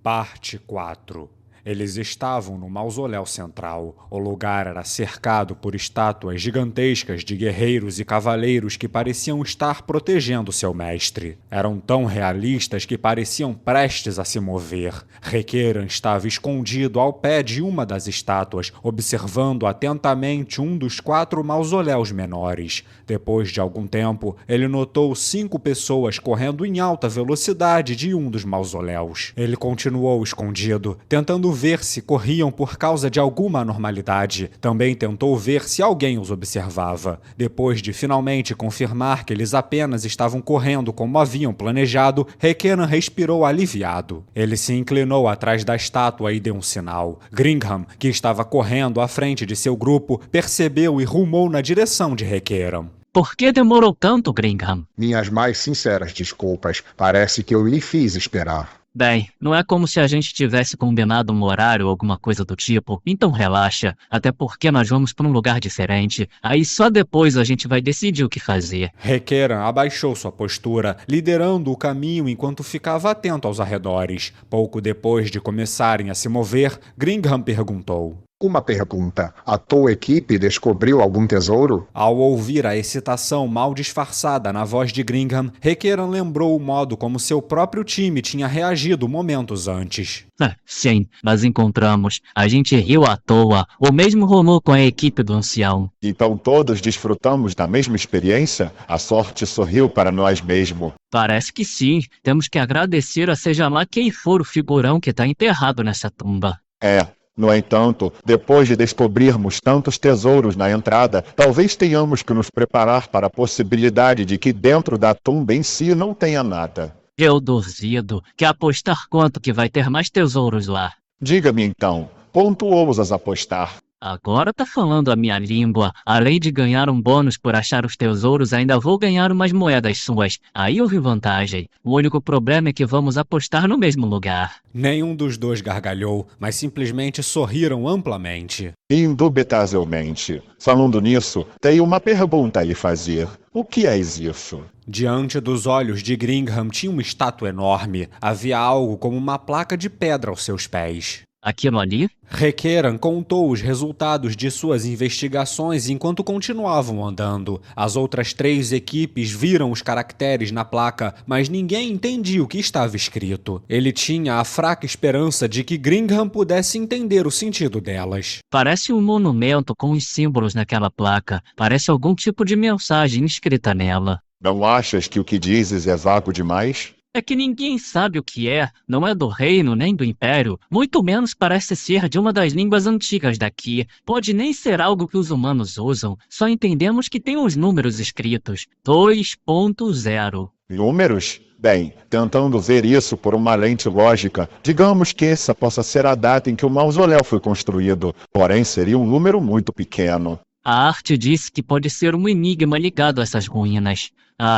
Parte 4. Eles estavam no mausoléu central. O lugar era cercado por estátuas gigantescas de guerreiros e cavaleiros que pareciam estar protegendo seu mestre. Eram tão realistas que pareciam prestes a se mover. Requeran estava escondido ao pé de uma das estátuas, observando atentamente um dos 4 mausoléus menores. Depois de algum tempo, ele notou 5 pessoas correndo em alta velocidade de um dos mausoléus. Ele continuou escondido, tentando ver se corriam por causa de alguma anormalidade. Também tentou ver se alguém os observava. Depois de finalmente confirmar que eles apenas estavam correndo como haviam planejado, Requeran respirou aliviado. Ele se inclinou atrás da estátua e deu um sinal. Gringham, que estava correndo à frente de seu grupo, percebeu e rumou na direção de Requeran. Por que demorou tanto, Gringham? Minhas mais sinceras desculpas. Parece que eu lhe fiz esperar. Bem, não é como se a gente tivesse combinado um horário ou alguma coisa do tipo, então relaxa, até porque nós vamos para um lugar diferente, aí só depois a gente vai decidir o que fazer. Requeran abaixou sua postura, liderando o caminho enquanto ficava atento aos arredores. Pouco depois de começarem a se mover, Gringham perguntou: Uma pergunta. A tua equipe descobriu algum tesouro? Ao ouvir a excitação mal disfarçada na voz de Gringham, Requeran lembrou o modo como seu próprio time tinha reagido momentos antes. Sim, mas encontramos. A gente riu à toa. O mesmo rolou com a equipe do ancião. Então todos desfrutamos da mesma experiência? A sorte sorriu para nós mesmo. Parece que sim. Temos que agradecer a seja lá quem for o figurão que está enterrado nessa tumba. No entanto, depois de descobrirmos tantos tesouros na entrada, talvez tenhamos que nos preparar para a possibilidade de que dentro da tumba em si não tenha nada. Eu duvido. Quer apostar quanto que vai ter mais tesouros lá? Diga-me então, quanto ousas apostar? Agora tá falando a minha língua. Além de ganhar um bônus por achar os tesouros, ainda vou ganhar umas moedas suas. Aí houve vantagem. O único problema é que vamos apostar no mesmo lugar. Nenhum dos dois gargalhou, mas simplesmente sorriram amplamente. Indubitavelmente. Falando nisso, tenho uma pergunta a lhe fazer. O que é isso? Diante dos olhos de Gringham tinha uma estátua enorme. Havia algo como uma placa de pedra aos seus pés. Aquilo ali? Requeran contou os resultados de suas investigações enquanto continuavam andando. As outras 3 equipes viram os caracteres na placa, mas ninguém entendia o que estava escrito. Ele tinha a fraca esperança de que Gringham pudesse entender o sentido delas. Parece um monumento com os símbolos naquela placa. Parece algum tipo de mensagem escrita nela. Não achas que o que dizes é vago demais? É que ninguém sabe o que é, não é do reino nem do império, muito menos parece ser de uma das línguas antigas daqui. Pode nem ser algo que os humanos usam, só entendemos que tem os números escritos. 2.0. Números? Bem, tentando ver isso por uma lente lógica, digamos que essa possa ser a data em que o mausoléu foi construído, porém seria um número muito pequeno. A arte disse que pode ser um enigma ligado a essas ruínas.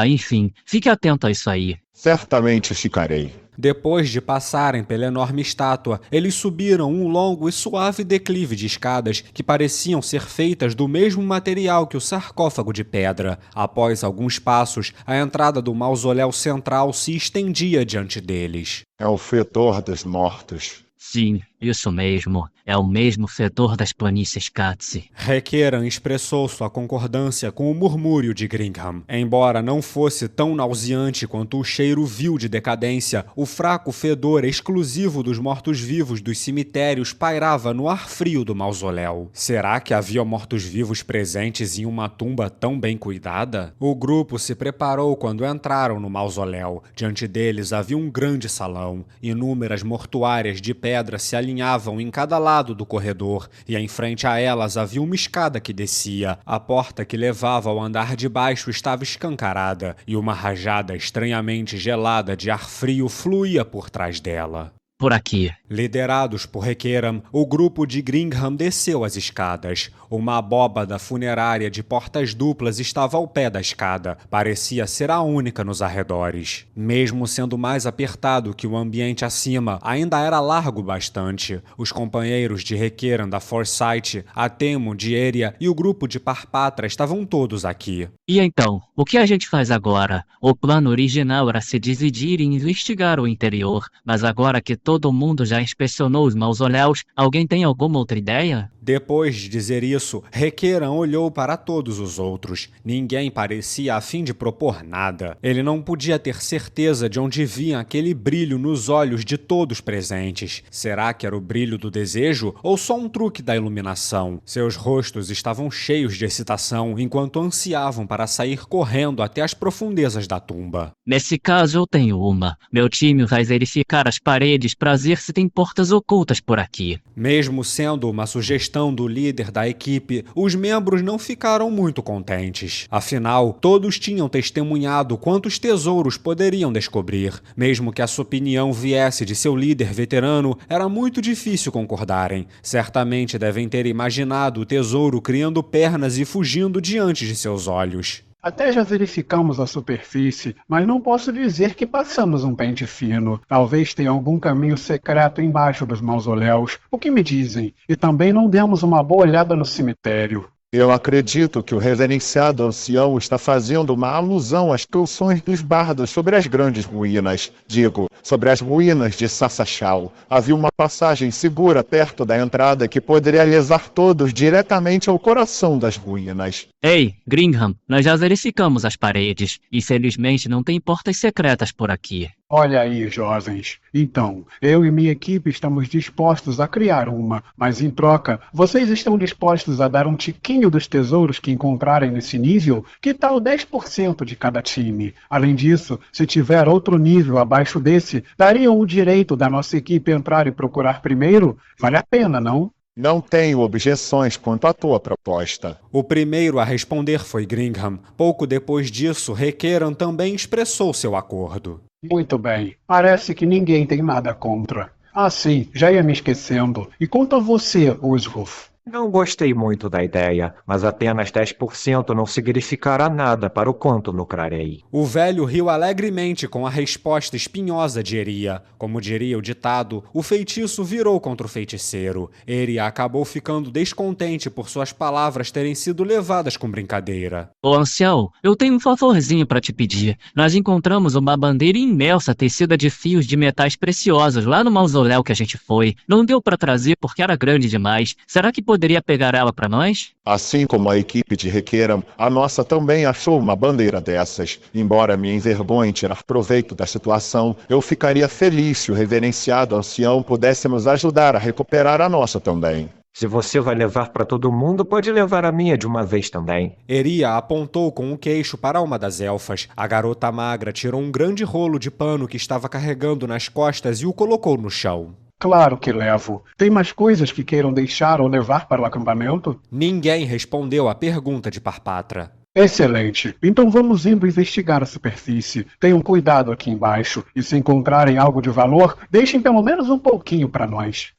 Enfim, fique atento a isso aí. Certamente ficarei. Depois de passarem pela enorme estátua, eles subiram um longo e suave declive de escadas que pareciam ser feitas do mesmo material que o sarcófago de pedra. Após alguns passos, a entrada do mausoléu central se estendia diante deles. É o fedor dos mortos. Sim, isso mesmo. É o mesmo fedor das planícies Katsi. Requeran expressou sua concordância com o murmúrio de Gringham. Embora não fosse tão nauseante quanto o cheiro vil de decadência, o fraco fedor exclusivo dos mortos-vivos dos cemitérios pairava no ar frio do mausoléu. Será que havia mortos-vivos presentes em uma tumba tão bem cuidada? O grupo se preparou quando entraram no mausoléu. Diante deles havia um grande salão. Inúmeras mortuárias de pedra se alinhavam em cada lado do corredor, e em frente a elas havia uma escada que descia. A porta que levava ao andar de baixo estava escancarada, e uma rajada estranhamente gelada de ar frio fluía por trás dela. Por aqui. Liderados por Requeran, o grupo de Gringham desceu as escadas. Uma abóbada funerária de portas duplas estava ao pé da escada. Parecia ser a única nos arredores. Mesmo sendo mais apertado que o ambiente acima, ainda era largo bastante. Os companheiros de Requeran da Foresight, a Temo de Eria e o grupo de Parpatra estavam todos aqui. E então, o que a gente faz agora? O plano original era se decidir e investigar o interior, mas agora que todo mundo já inspecionou os mausoléus, alguém tem alguma outra ideia? Depois de dizer isso, Requeram olhou para todos os outros. Ninguém parecia a fim de propor nada. Ele não podia ter certeza de onde vinha aquele brilho nos olhos de todos presentes. Será que era o brilho do desejo ou só um truque da iluminação? Seus rostos estavam cheios de excitação enquanto ansiavam para sair correndo até as profundezas da tumba. Nesse caso eu tenho uma. Meu time vai verificar as paredes para ver se tem portas ocultas por aqui. Mesmo sendo uma sugestão do líder da equipe, os membros não ficaram muito contentes. Afinal, todos tinham testemunhado quantos tesouros poderiam descobrir. Mesmo que a sua opinião viesse de seu líder veterano, era muito difícil concordarem. Certamente devem ter imaginado o tesouro criando pernas e fugindo diante de seus olhos. Até já verificamos a superfície, mas não posso dizer que passamos um pente fino. Talvez tenha algum caminho secreto embaixo dos mausoléus. O que me dizem? E também não demos uma boa olhada no cemitério. Eu acredito que o reverenciado ancião está fazendo uma alusão às canções dos bardos sobre as grandes ruínas. Digo, sobre as ruínas de Sassachal. Havia uma passagem segura perto da entrada que poderia levar todos diretamente ao coração das ruínas. Ei, Gringham, nós já verificamos as paredes. Infelizmente não tem portas secretas por aqui. Olha aí, jovens. Então, eu e minha equipe estamos dispostos a criar uma, mas em troca, vocês estão dispostos a dar um tiquinho dos tesouros que encontrarem nesse nível? Que tal 10% de cada time? Além disso, se tiver outro nível abaixo desse, dariam o direito da nossa equipe entrar e procurar primeiro? Vale a pena, não? Não tenho objeções quanto à tua proposta. O primeiro a responder foi Gringham. Pouco depois disso, Requeram também expressou seu acordo. Muito bem. Parece que ninguém tem nada contra. Ah, sim, já ia me esquecendo. E quanto a você, Usruf? Não gostei muito da ideia, mas apenas 10% não significará nada para o quanto lucrarei. O velho riu alegremente com a resposta espinhosa de Eria. Como diria o ditado, o feitiço virou contra o feiticeiro. Eria acabou ficando descontente por suas palavras terem sido levadas com brincadeira. Ô ancião, eu tenho um favorzinho para te pedir. Nós encontramos uma bandeira imensa tecida de fios de metais preciosos lá no mausoléu que a gente foi. Não deu para trazer porque era grande demais. Será que poderia pegar ela para nós? Assim como a equipe de Requeram, a nossa também achou uma bandeira dessas. Embora me envergonhe tirar proveito da situação, eu ficaria feliz se o reverenciado ancião pudéssemos ajudar a recuperar a nossa também. Se você vai levar para todo mundo, pode levar a minha de uma vez também. Eria apontou com o queixo para uma das elfas. A garota magra tirou um grande rolo de pano que estava carregando nas costas e o colocou no chão. Claro que levo. Tem mais coisas que queiram deixar ou levar para o acampamento? Ninguém respondeu à pergunta de Parpatra. Excelente. Então vamos indo investigar a superfície. Tenham cuidado aqui embaixo. E se encontrarem algo de valor, deixem pelo menos um pouquinho para nós.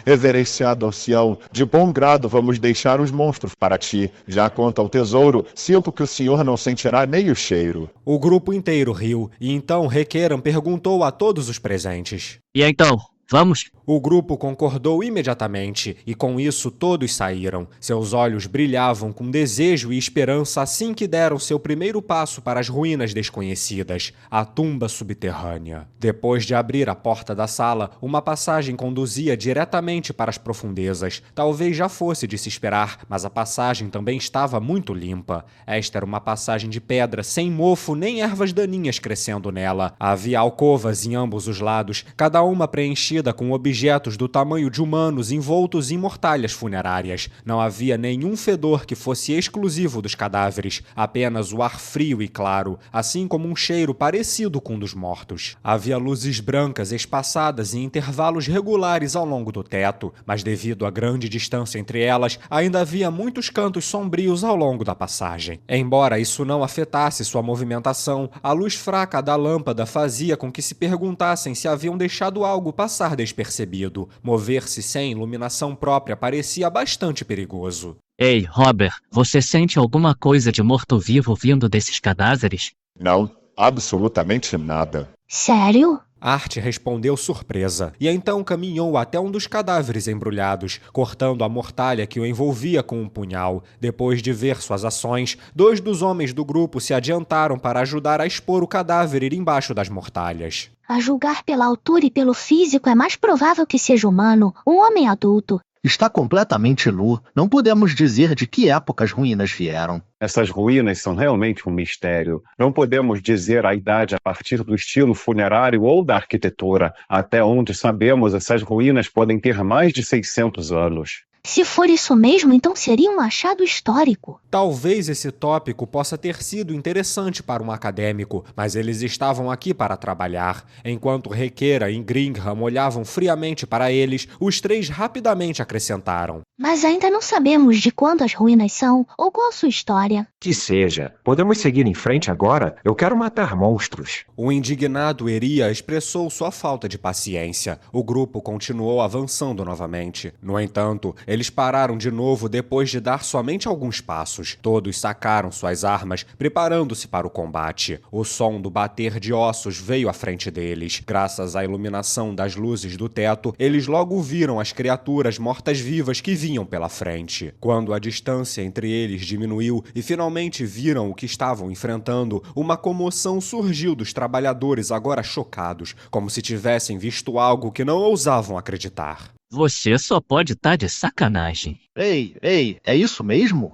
Reverenciado ancião, de bom grado vamos deixar os monstros para ti. Já quanto ao tesouro, sinto que o senhor não sentirá nem o cheiro. O grupo inteiro riu, e então Requeram perguntou a todos os presentes. E então, vamos? O grupo concordou imediatamente, e com isso todos saíram. Seus olhos brilhavam com desejo e esperança assim que deram seu primeiro passo para as ruínas desconhecidas, a tumba subterrânea. Depois de abrir a porta da sala, uma passagem conduzia diretamente para as profundezas. Talvez já fosse de se esperar, mas a passagem também estava muito limpa. Esta era uma passagem de pedra, sem mofo nem ervas daninhas crescendo nela. Havia alcovas em ambos os lados, cada uma preenchida com objetos do tamanho de humanos envoltos em mortalhas funerárias. Não havia nenhum fedor que fosse exclusivo dos cadáveres, apenas o ar frio e claro, assim como um cheiro parecido com o dos mortos. Havia luzes brancas espaçadas em intervalos regulares ao longo do teto, mas devido à grande distância entre elas, ainda havia muitos cantos sombrios ao longo da passagem. Embora isso não afetasse sua movimentação, a luz fraca da lâmpada fazia com que se perguntassem se haviam deixado algo passar despercebido. Mover-se sem iluminação própria parecia bastante perigoso. Ei, Robert, você sente alguma coisa de morto-vivo vindo desses cadáveres? Não, absolutamente nada. Sério? Art respondeu surpresa, e então caminhou até um dos cadáveres embrulhados, cortando a mortalha que o envolvia com um punhal. Depois de ver suas ações, 2 dos homens do grupo se adiantaram para ajudar a expor o cadáver embaixo das mortalhas. A julgar pela altura e pelo físico, é mais provável que seja humano, um homem adulto. Está completamente nu. Não podemos dizer de que época as ruínas vieram. Essas ruínas são realmente um mistério. Não podemos dizer a idade a partir do estilo funerário ou da arquitetura. Até onde sabemos, essas ruínas podem ter mais de 600 anos. Se for isso mesmo, então seria um achado histórico. Talvez esse tópico possa ter sido interessante para um acadêmico, mas eles estavam aqui para trabalhar. Enquanto Requeira e Gringham olhavam friamente para eles, os 3 rapidamente acrescentaram. Mas ainda não sabemos de quando as ruínas são ou qual a sua história. Que seja. Podemos seguir em frente agora? Eu quero matar monstros. O indignado Eria expressou sua falta de paciência. O grupo continuou avançando novamente. No entanto, eles pararam de novo depois de dar somente alguns passos. Todos sacaram suas armas, preparando-se para o combate. O som do bater de ossos veio à frente deles. Graças à iluminação das luzes do teto, eles logo viram as criaturas mortas-vivas que vinham pela frente. Quando a distância entre eles diminuiu e finalmente viram o que estavam enfrentando, uma comoção surgiu dos trabalhadores agora chocados, como se tivessem visto algo que não ousavam acreditar. Você só pode estar de sacanagem. Ei, é isso mesmo?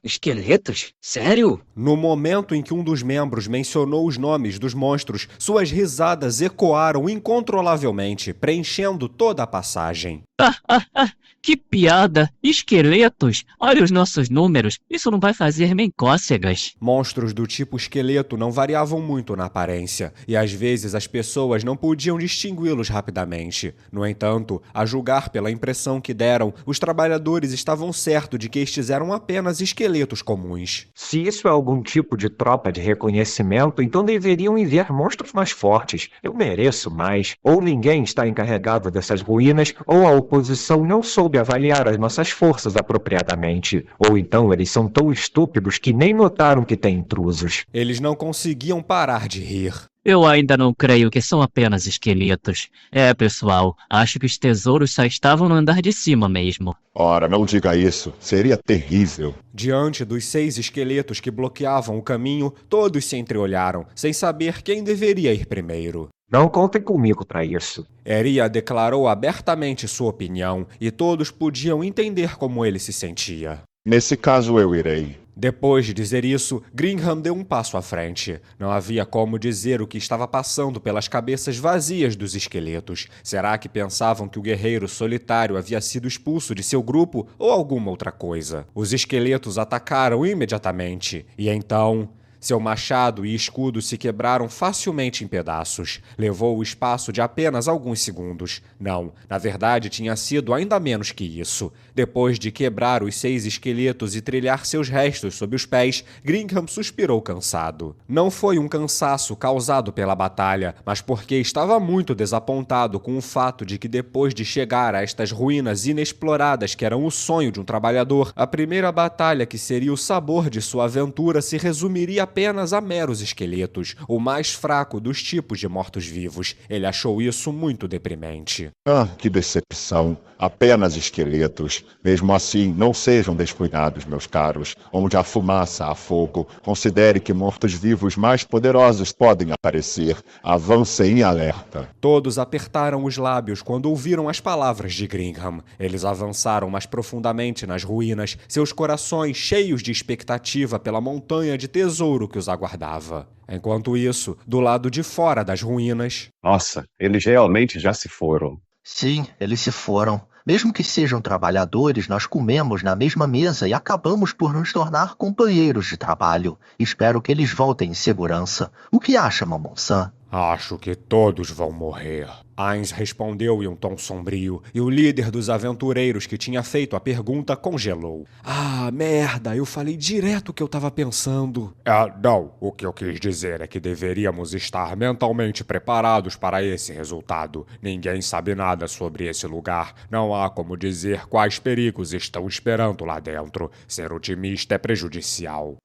Esqueletos? Sério? No momento em que um dos membros mencionou os nomes dos monstros, suas risadas ecoaram incontrolavelmente, preenchendo toda a passagem. Que piada! Esqueletos! Olha os nossos números, isso não vai fazer nem cócegas. Monstros do tipo esqueleto não variavam muito na aparência, e às vezes as pessoas não podiam distingui-los rapidamente. No entanto, a julgar pela impressão que deram, os trabalhadores estavam certos de que estes eram apenas esqueletos comuns. Se isso é algum tipo de tropa de reconhecimento, então deveriam enviar monstros mais fortes. Eu mereço mais. Ou ninguém está encarregado dessas ruínas, ou a oposição não soube avaliar as nossas forças apropriadamente. Ou então eles são tão estúpidos que nem notaram que tem intrusos. Eles não conseguiam parar de rir. Eu ainda não creio que são apenas esqueletos. Pessoal, acho que os tesouros só estavam no andar de cima mesmo. Ora, não diga isso. Seria terrível. Diante dos 6 esqueletos que bloqueavam o caminho, todos se entreolharam, sem saber quem deveria ir primeiro. Não contem comigo para isso. Eria declarou abertamente sua opinião, e todos podiam entender como ele se sentia. Nesse caso eu irei. Depois de dizer isso, Gringham deu um passo à frente. Não havia como dizer o que estava passando pelas cabeças vazias dos esqueletos. Será que pensavam que o guerreiro solitário havia sido expulso de seu grupo ou alguma outra coisa? Os esqueletos atacaram imediatamente, e então... Seu machado e escudo se quebraram facilmente em pedaços. Levou o espaço de apenas alguns segundos. Não, na verdade tinha sido ainda menos que isso. Depois de quebrar os 6 esqueletos e trilhar seus restos sob os pés, Gringham suspirou cansado. Não foi um cansaço causado pela batalha, mas porque estava muito desapontado com o fato de que depois de chegar a estas ruínas inexploradas que eram o sonho de um trabalhador, a primeira batalha que seria o sabor de sua aventura se resumiria apenas a meros esqueletos, o mais fraco dos tipos de mortos-vivos. Ele achou isso muito deprimente. Que decepção. Apenas esqueletos. Mesmo assim, não sejam descuidados, meus caros. Onde há fumaça, há fogo. Considere que mortos-vivos mais poderosos podem aparecer. Avancem em alerta. Todos apertaram os lábios quando ouviram as palavras de Gringham. Eles avançaram mais profundamente nas ruínas, seus corações cheios de expectativa pela montanha de tesouro que os aguardava. Enquanto isso, do lado de fora das ruínas... Nossa, eles realmente já se foram. Sim, eles se foram. Mesmo que sejam trabalhadores, nós comemos na mesma mesa e acabamos por nos tornar companheiros de trabalho. Espero que eles voltem em segurança. O que acha, Mamon-san? Acho que todos vão morrer. Ainz respondeu em um tom sombrio, e o líder dos aventureiros que tinha feito a pergunta congelou. Merda, eu falei direto o que eu tava pensando. Não, o que eu quis dizer é que deveríamos estar mentalmente preparados para esse resultado. Ninguém sabe nada sobre esse lugar. Não há como dizer quais perigos estão esperando lá dentro. Ser otimista é prejudicial.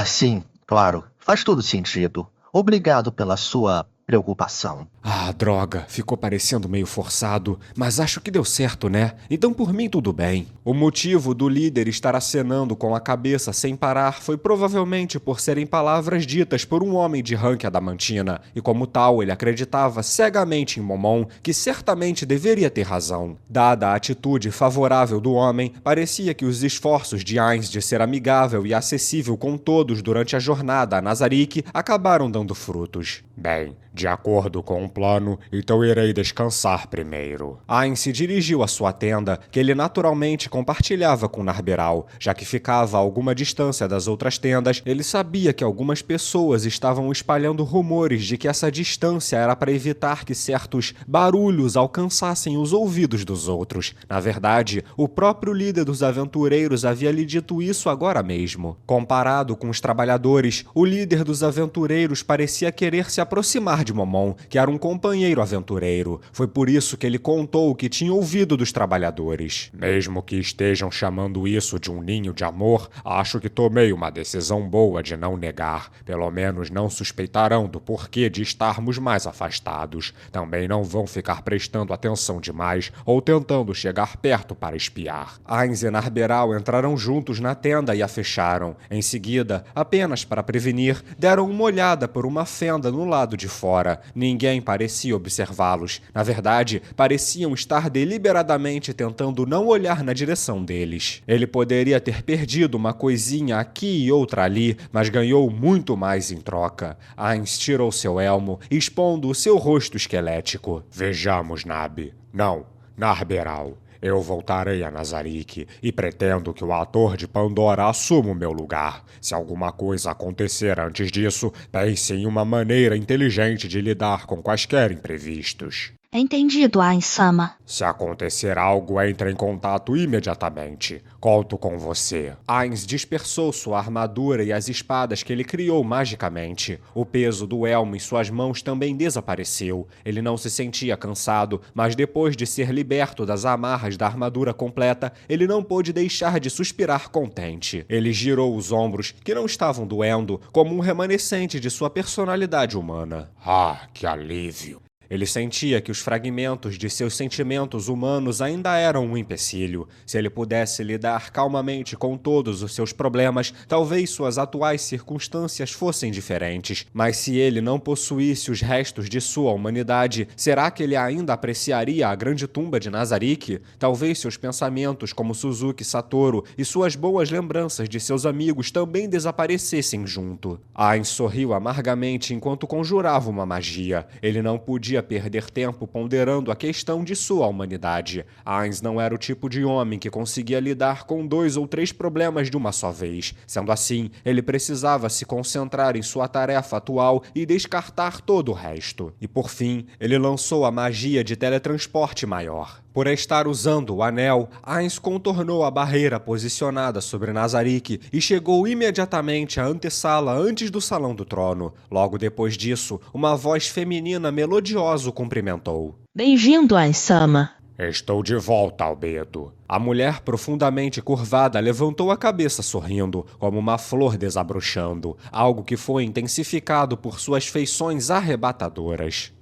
Sim, claro. Faz todo sentido. Obrigado pela sua preocupação. Ah, droga, ficou parecendo meio forçado, mas acho que deu certo, né? Então por mim tudo bem. O motivo do líder estar acenando com a cabeça sem parar foi provavelmente por serem palavras ditas por um homem de rank adamantina, e como tal ele acreditava cegamente em Momon, que certamente deveria ter razão. Dada a atitude favorável do homem, parecia que os esforços de Ainz de ser amigável e acessível com todos durante a jornada a Nazarick acabaram dando frutos. Bem, de acordo com o plano, então irei descansar primeiro. Ainz se dirigiu à sua tenda, que ele naturalmente compartilhava com Narberal. Já que ficava a alguma distância das outras tendas, ele sabia que algumas pessoas estavam espalhando rumores de que essa distância era para evitar que certos barulhos alcançassem os ouvidos dos outros. Na verdade, o próprio líder dos aventureiros havia lhe dito isso agora mesmo. Comparado com os trabalhadores, o líder dos aventureiros parecia querer se aproximar de Momon, que era um companheiro aventureiro. Foi por isso que ele contou o que tinha ouvido dos trabalhadores. Mesmo que estejam chamando isso de um ninho de amor, acho que tomei uma decisão boa de não negar. Pelo menos não suspeitarão do porquê de estarmos mais afastados. Também não vão ficar prestando atenção demais ou tentando chegar perto para espiar. Ainz e Narberal entraram juntos na tenda e a fecharam. Em seguida, apenas para prevenir, deram uma olhada por uma fenda no lado de fora. Ninguém parecia observá-los. Na verdade, pareciam estar deliberadamente tentando não olhar na direção deles. Ele poderia ter perdido uma coisinha aqui e outra ali, mas ganhou muito mais em troca. Ainz tirou seu elmo, expondo o seu rosto esquelético. Vejamos, Nabi. Não, Narberal. Eu voltarei a Nazarick e pretendo que o ator de Pandora assuma o meu lugar. Se alguma coisa acontecer antes disso, pense em uma maneira inteligente de lidar com quaisquer imprevistos. Entendido, Ainz-sama. Se acontecer algo, entre em contato imediatamente. Conto com você. Ainz dispersou sua armadura e as espadas que ele criou magicamente. O peso do elmo em suas mãos também desapareceu. Ele não se sentia cansado, mas depois de ser liberto das amarras da armadura completa, ele não pôde deixar de suspirar contente. Ele girou os ombros, que não estavam doendo, como um remanescente de sua personalidade humana. Ah, que alívio! Ele sentia que os fragmentos de seus sentimentos humanos ainda eram um empecilho. Se ele pudesse lidar calmamente com todos os seus problemas, talvez suas atuais circunstâncias fossem diferentes. Mas se ele não possuísse os restos de sua humanidade, será que ele ainda apreciaria a grande tumba de Nazarick? Talvez seus pensamentos como Suzuki Satoru e suas boas lembranças de seus amigos também desaparecessem junto. Ainz sorriu amargamente enquanto conjurava uma magia. Ele não podia perder tempo ponderando a questão de sua humanidade. Ainz não era o tipo de homem que conseguia lidar com 2 ou 3 problemas de uma só vez. Sendo assim, ele precisava se concentrar em sua tarefa atual e descartar todo o resto. E por fim, ele lançou a magia de teletransporte maior. Por estar usando o anel, Ainz contornou a barreira posicionada sobre Nazarick e chegou imediatamente à antessala antes do Salão do Trono. Logo depois disso, uma voz feminina melodiosa o cumprimentou. Bem-vindo, Ainz-sama. Estou de volta, Albedo. A mulher profundamente curvada levantou a cabeça sorrindo, como uma flor desabrochando, algo que foi intensificado por suas feições arrebatadoras.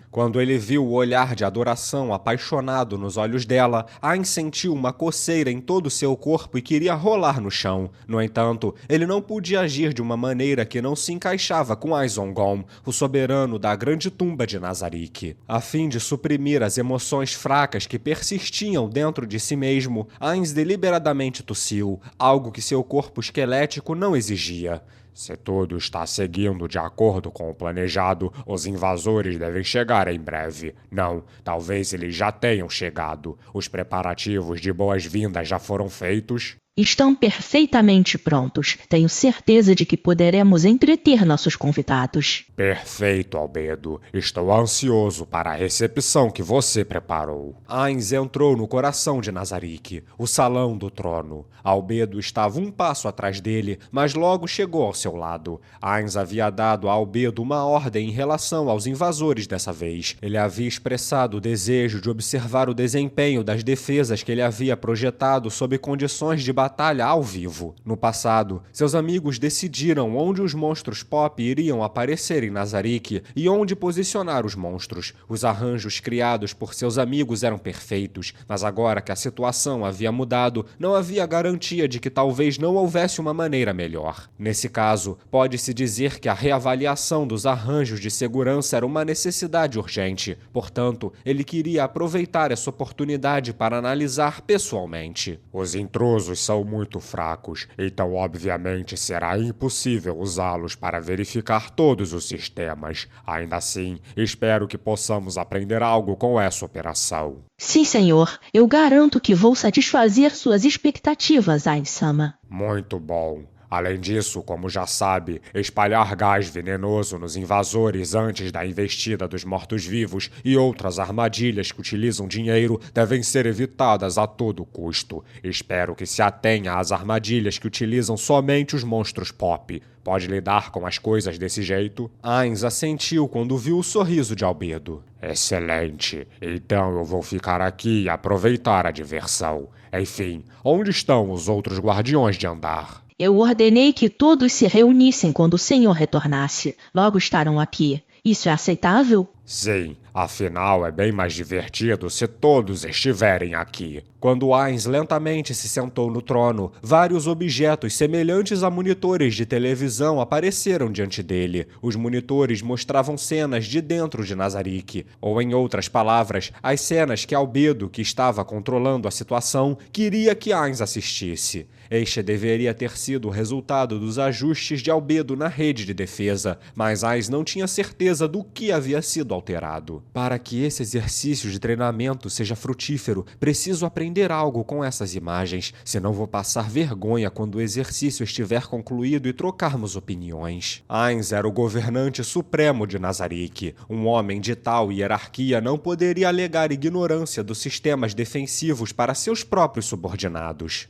Quando ele viu o olhar de adoração apaixonado nos olhos dela, Ainz sentiu uma coceira em todo o seu corpo e queria rolar no chão. No entanto, ele não podia agir de uma maneira que não se encaixava com Aizongom, o soberano da grande tumba de Nazarick. A fim de suprimir as emoções fracas que persistiam dentro de si mesmo, Ainz deliberadamente tossiu, algo que seu corpo esquelético não exigia. Se tudo está seguindo de acordo com o planejado, os invasores devem chegar em breve. Não, talvez eles já tenham chegado. Os preparativos de boas-vindas já foram feitos? Estão perfeitamente prontos. Tenho certeza de que poderemos entreter nossos convidados. Perfeito, Albedo. Estou ansioso para a recepção que você preparou. Ainz entrou no coração de Nazarick, o Salão do Trono. Albedo estava um passo atrás dele, mas logo chegou ao seu lado. Ainz havia dado a Albedo uma ordem em relação aos invasores dessa vez. Ele havia expressado o desejo de observar o desempenho das defesas que ele havia projetado sob condições de batalha ao vivo. No passado, seus amigos decidiram onde os monstros pop iriam aparecer em Nazarick e onde posicionar os monstros. Os arranjos criados por seus amigos eram perfeitos, mas agora que a situação havia mudado, não havia garantia de que talvez não houvesse uma maneira melhor. Nesse caso, pode-se dizer que a reavaliação dos arranjos de segurança era uma necessidade urgente. Portanto, ele queria aproveitar essa oportunidade para analisar pessoalmente. Os intrusos são muito fracos, então obviamente será impossível usá-los para verificar todos os sistemas. Ainda assim, espero que possamos aprender algo com essa operação. Sim, senhor. Eu garanto que vou satisfazer suas expectativas, Ain-sama. Muito bom. Além disso, como já sabe, espalhar gás venenoso nos invasores antes da investida dos mortos-vivos e outras armadilhas que utilizam dinheiro devem ser evitadas a todo custo. Espero que se atenha às armadilhas que utilizam somente os monstros pop. Pode lidar com as coisas desse jeito? Ainz assentiu quando viu o sorriso de Albedo. Excelente. Então eu vou ficar aqui e aproveitar a diversão. Enfim, onde estão os outros guardiões de andar? Eu ordenei que todos se reunissem quando o senhor retornasse. Logo estarão aqui. Isso é aceitável? Sim, afinal é bem mais divertido se todos estiverem aqui. Quando Ainz lentamente se sentou no trono, vários objetos semelhantes a monitores de televisão apareceram diante dele. Os monitores mostravam cenas de dentro de Nazarick, ou em outras palavras, as cenas que Albedo, que estava controlando a situação, queria que Ainz assistisse. Este deveria ter sido o resultado dos ajustes de Albedo na rede de defesa, mas Ainz não tinha certeza do que havia sido alterado. Para que esse exercício de treinamento seja frutífero, preciso aprender algo com essas imagens, senão vou passar vergonha quando o exercício estiver concluído e trocarmos opiniões. Ainz era o governante supremo de Nazarick. Um homem de tal hierarquia não poderia alegar ignorância dos sistemas defensivos para seus próprios subordinados.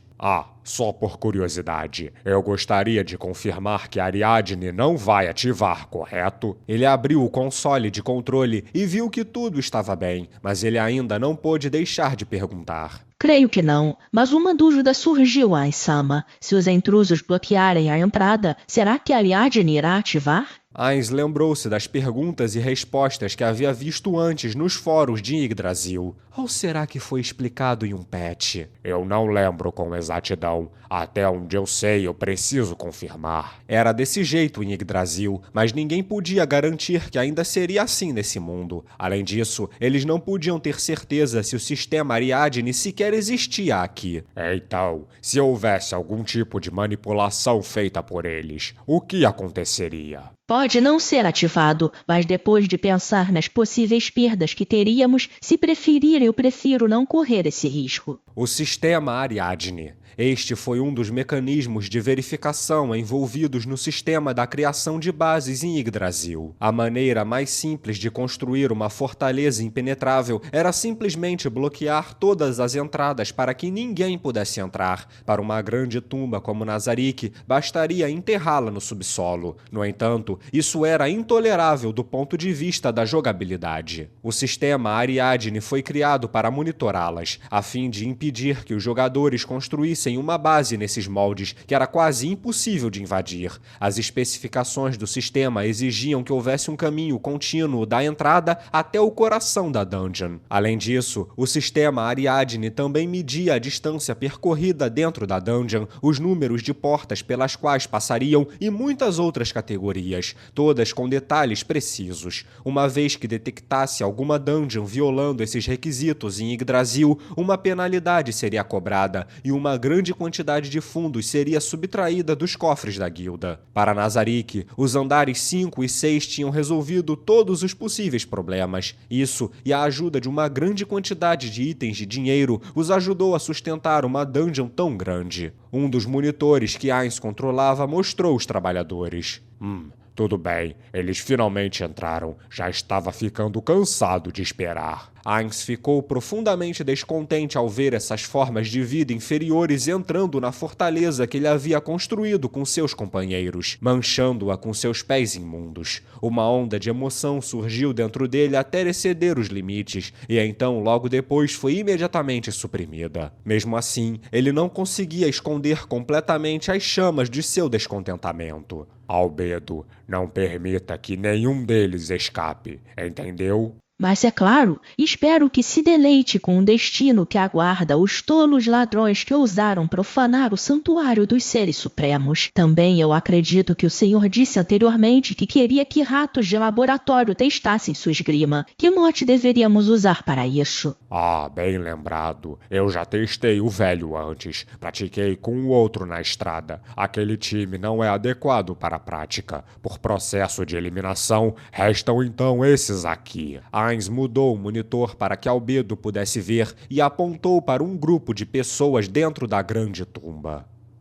Só por curiosidade, eu gostaria de confirmar que Ariadne não vai ativar, correto? Ele abriu o console de controle e viu que tudo estava bem, mas ele ainda não pôde deixar de perguntar. Creio que não, mas uma dúvida surgiu, Ain-sama. Se os intrusos bloquearem a entrada, será que Ariadne irá ativar? Ainz lembrou-se das perguntas e respostas que havia visto antes nos fóruns de Yggdrasil. Ou será que foi explicado em um patch? Eu não lembro com exatidão. Até onde eu sei, eu preciso confirmar. Era desse jeito em Yggdrasil, mas ninguém podia garantir que ainda seria assim nesse mundo. Além disso, eles não podiam ter certeza se o sistema Ariadne sequer existia aqui. Então, se houvesse algum tipo de manipulação feita por eles, o que aconteceria? Pode não ser ativado, mas depois de pensar nas possíveis perdas que teríamos, se preferir, eu prefiro não correr esse risco. O sistema Ariadne. Este foi um dos mecanismos de verificação envolvidos no sistema da criação de bases em Yggdrasil. A maneira mais simples de construir uma fortaleza impenetrável era simplesmente bloquear todas as entradas para que ninguém pudesse entrar. Para uma grande tumba como Nazarick, bastaria enterrá-la no subsolo. No entanto, isso era intolerável do ponto de vista da jogabilidade. O sistema Ariadne foi criado para monitorá-las, a fim de impedir que os jogadores construíssem uma base nesses moldes que era quase impossível de invadir. As especificações do sistema exigiam que houvesse um caminho contínuo da entrada até o coração da dungeon. Além disso, o sistema Ariadne também media a distância percorrida dentro da dungeon, os números de portas pelas quais passariam e muitas outras categorias, todas com detalhes precisos. Uma vez que detectasse alguma dungeon violando esses requisitos em Yggdrasil, uma penalidade seria cobrada e uma grande quantidade de fundos seria subtraída dos cofres da guilda. Para Nazarick, os andares 5 e 6 tinham resolvido todos os possíveis problemas. Isso e a ajuda de uma grande quantidade de itens de dinheiro os ajudou a sustentar uma dungeon tão grande. Um dos monitores que Ainz controlava mostrou os trabalhadores. Tudo bem, eles finalmente entraram. Já estava ficando cansado de esperar. Ainz ficou profundamente descontente ao ver essas formas de vida inferiores entrando na fortaleza que ele havia construído com seus companheiros, manchando-a com seus pés imundos. Uma onda de emoção surgiu dentro dele até exceder os limites, e então logo depois foi imediatamente suprimida. Mesmo assim, ele não conseguia esconder completamente as chamas de seu descontentamento. Albedo, não permita que nenhum deles escape, entendeu? Mas é claro, espero que se deleite com o destino que aguarda os tolos ladrões que ousaram profanar o santuário dos seres supremos. Também eu acredito que o senhor disse anteriormente que queria que ratos de laboratório testassem sua esgrima. Que mote deveríamos usar para isso? Ah, bem lembrado. Eu já testei o velho antes. Pratiquei com o outro na estrada. Aquele time não é adequado para a prática. Por processo de eliminação, restam então esses aqui. Ainz mudou o monitor para que Albedo pudesse ver e apontou para um grupo de pessoas dentro da grande tumba.